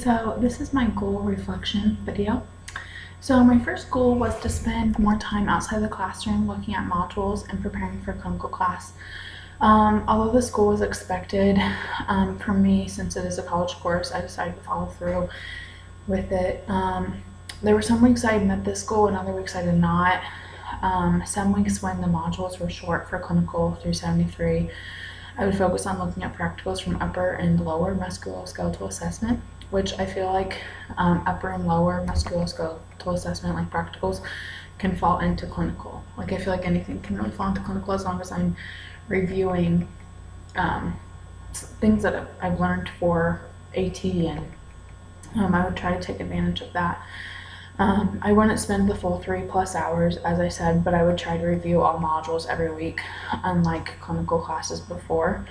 so this is my goal reflection video. So my first goal was to spend more time outside the classroom looking at modules and preparing for clinical class. Although this goal was expected from me, since it is a college course, I decided to follow through with it. There were some weeks I met this goal and other weeks I did not. Some weeks when the modules were short for clinical through 73, I would focus on looking at practicals from upper and lower musculoskeletal assessment, which I feel like upper and lower musculoskeletal assessment, like practicals, can fall into clinical. Like I feel like anything can really fall into clinical as long as I'm reviewing things that I've learned for AT, and I would try to take advantage of that. I wouldn't spend the full 3+ hours, as I said, but I would try to review all modules every week, unlike clinical classes before.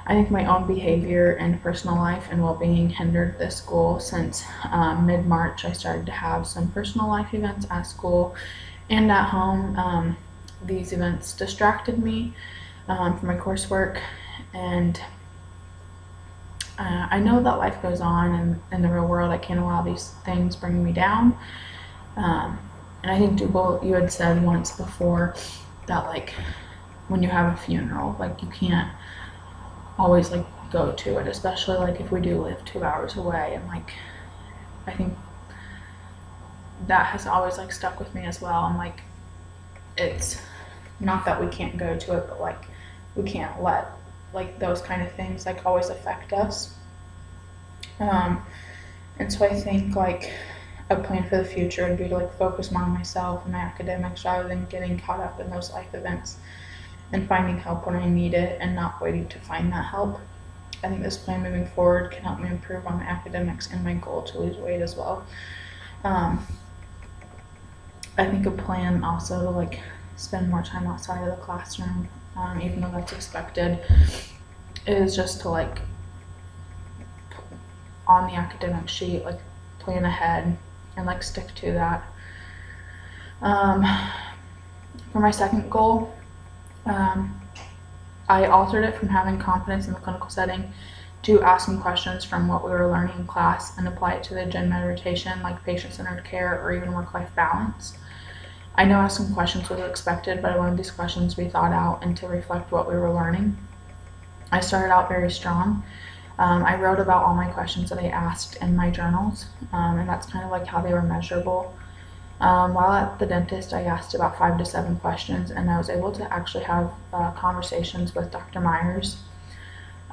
I think my own behavior and personal life and well-being hindered this goal since mid-March. I started to have some personal life events at school and at home. These events distracted me from my coursework, and I know that life goes on, and in the real world I can't allow these things bring me down. And I think, Dougal, you had said once before that like when you have a funeral, like you can't always like go to it, especially like if we do live 2 hours away, and like I think that has always like stuck with me as well. And like it's not that we can't go to it, but like we can't let like those kind of things like always affect us. And so I think like a plan for the future would be to like focus more on myself and my academics rather than getting caught up in those life events, and finding help when I need it and not waiting to find that help. I think this plan moving forward can help me improve on my academics and my goal to lose weight as well. I think a plan also to like spend more time outside of the classroom, even though that's expected, is just to like on the academic sheet like plan ahead and like stick to that. For my second goal, I altered it from having confidence in the clinical setting to asking questions from what we were learning in class and apply it to the gen med rotation, like patient-centered care or even work-life balance. I know asking questions was expected, but I wanted these questions to be thought out and to reflect what we were learning. I started out very strong. I wrote about all my questions that I asked in my journals, and that's kind of like how they were measurable. While at the dentist, I asked about 5 to 7 questions, and I was able to actually have conversations with Dr. Myers.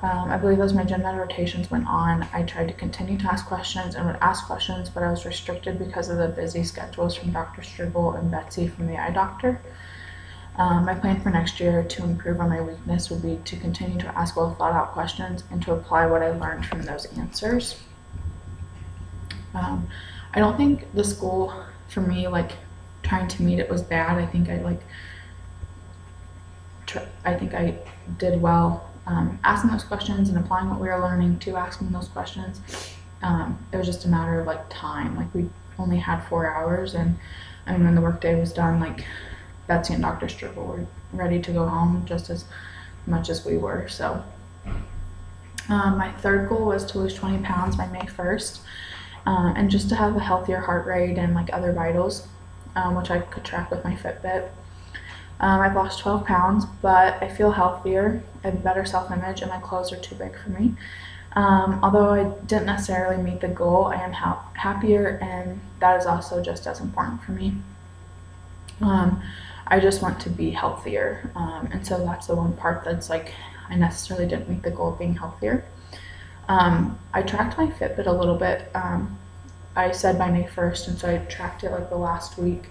I believe as my gen med rotations went on, I tried to continue to ask questions and would ask questions, but I was restricted because of the busy schedules from Dr. Struble and Betsy from the eye doctor. My plan for next year to improve on my weakness would be to continue to ask well thought out questions and to apply what I learned from those answers. I don't think the school for me, like trying to meet it, was bad. I think I did well asking those questions and applying what we were learning to asking those questions. It was just a matter of like time. Like we only had 4 hours, and when the workday was done, like Betsy and Dr. Struble were ready to go home just as much as we were. So my third goal was to lose 20 pounds by May 1st, and just to have a healthier heart rate and like other vitals, which I could track with my Fitbit. I've lost 12 pounds, but I feel healthier, I have better self-image, and my clothes are too big for me. Although I didn't necessarily meet the goal, I am happier, and that is also just as important for me. I just want to be healthier, and so that's the one part that's like I necessarily didn't meet the goal of being healthier. I tracked my Fitbit a little bit. I said by May 1st, and so I tracked it like the last week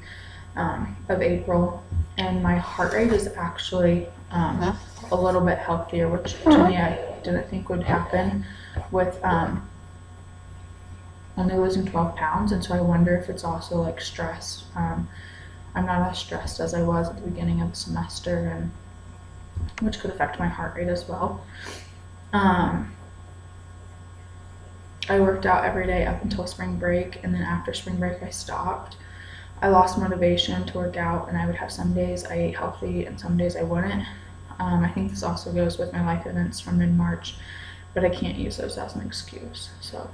of April, and my heart rate is actually a little bit healthier, which to me I didn't think would happen with only losing 12 pounds, and so I wonder if it's also like stress. I'm not as stressed as I was at the beginning of the semester, and which could affect my heart rate as well. I worked out every day up until spring break, and then after spring break I stopped. I lost motivation to work out, and I would have some days I ate healthy and some days I wouldn't. I think this also goes with my life events from mid-March, but I can't use those as an excuse. So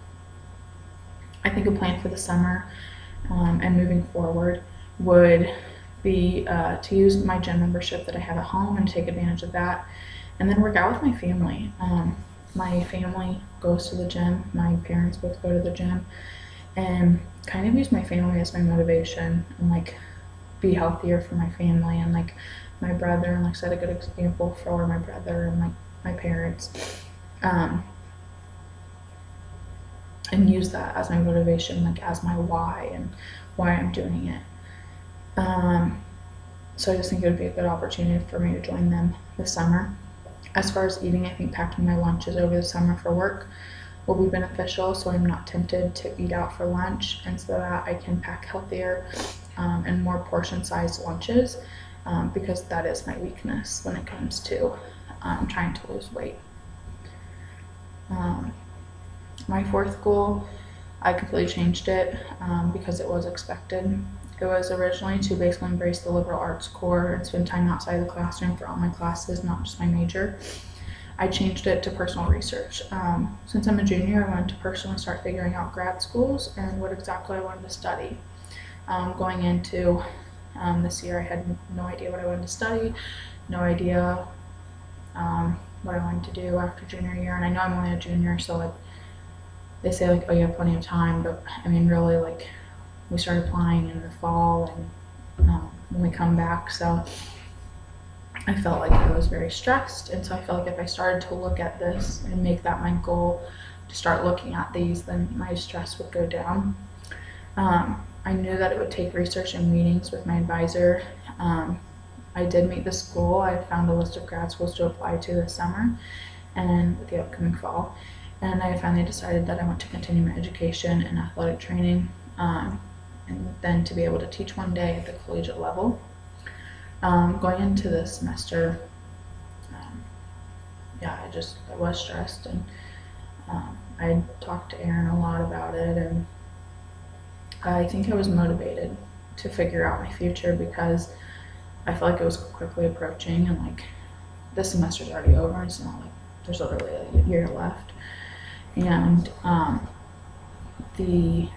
I think a plan for the summer and moving forward would be to use my gym membership that I have at home and take advantage of that, and then work out with my family. My family goes to the gym, my parents both go to the gym, and kind of use my family as my motivation and like be healthier for my family and like my brother, and like set a good example for my brother and like my parents, and use that as my motivation, like as my why and why I'm doing it. So I just think it would be a good opportunity for me to join them this summer. As far as eating, I think packing my lunches over the summer for work will be beneficial, so I'm not tempted to eat out for lunch, and so that I can pack healthier and more portion-sized lunches, because that is my weakness when it comes to trying to lose weight. My fourth goal, I completely changed it because it was expected. It was originally to basically embrace the liberal arts core and spend time outside the classroom for all my classes, not just my major. I changed it to personal research. Since I'm a junior, I wanted to personally start figuring out grad schools and what exactly I wanted to study. Going into this year, I had no idea what I wanted to study, no idea what I wanted to do after junior year, and I know I'm only a junior, so like they say like, oh, you have plenty of time, but I mean really like we start applying in the fall and when we come back, so I felt like I was very stressed, and so I felt like if I started to look at this and make that my goal to start looking at these, then my stress would go down. I knew that it would take research and meetings with my advisor. I did meet the school. I found a list of grad schools to apply to this summer and the upcoming fall, and I finally decided that I want to continue my education and athletic training, and then to be able to teach one day at the collegiate level. Going into this semester, I was stressed, and I talked to Aaron a lot about it, and I think I was motivated to figure out my future because I felt like it was quickly approaching, and like this semester's already over, and it's not like there's literally a year left. And the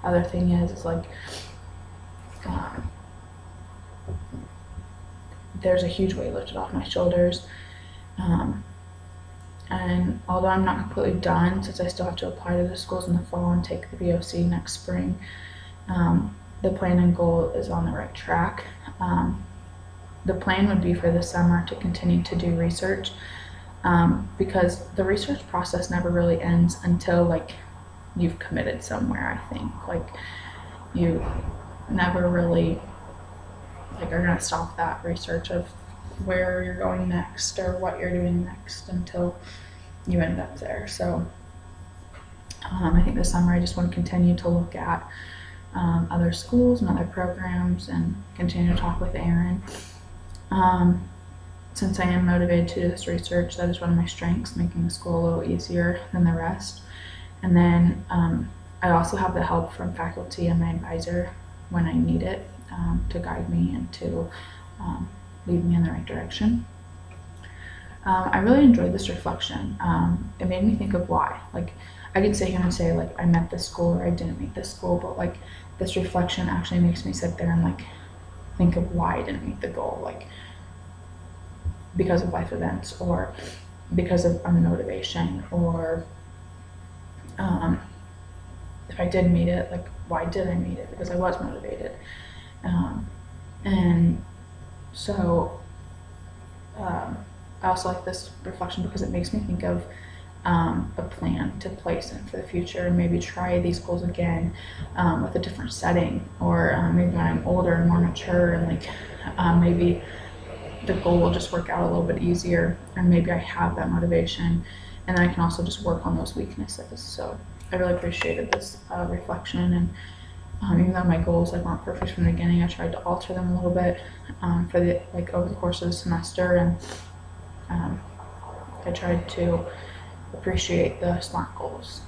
other thing is like there's a huge weight lifted off my shoulders, and although I'm not completely done, since I still have to apply to the schools in the fall and take the VOC next spring, the plan and goal is on the right track. The plan would be for the summer to continue to do research, because the research process never really ends until like you've committed somewhere. I think like you never really like are gonna stop that research of where you're going next or what you're doing next until you end up there. So I think this summer I just want to continue to look at other schools and other programs and continue to talk with Aaron. Since I am motivated to do this research, that is one of my strengths, making the school a little easier than the rest. And then I also have the help from faculty and my advisor when I need it, to guide me and to lead me in the right direction. I really enjoyed this reflection. It made me think of why. Like I could sit here and say like I met this school or I didn't meet this school, but like this reflection actually makes me sit there and like think of why I didn't meet the goal, like because of life events or because of unmotivation, or if I did meet it, like why did I meet it? Because I was motivated. And so I also like this reflection because it makes me think of a plan to place in for the future, and maybe try these goals again with a different setting, or maybe when I'm older and more mature, and like maybe the goal will just work out a little bit easier, or maybe I have that motivation, and then I can also just work on those weaknesses. So I really appreciated this reflection, and even though my goals like weren't perfect from the beginning, I tried to alter them a little bit for the like over the course of the semester, and I tried to appreciate the SMART goals.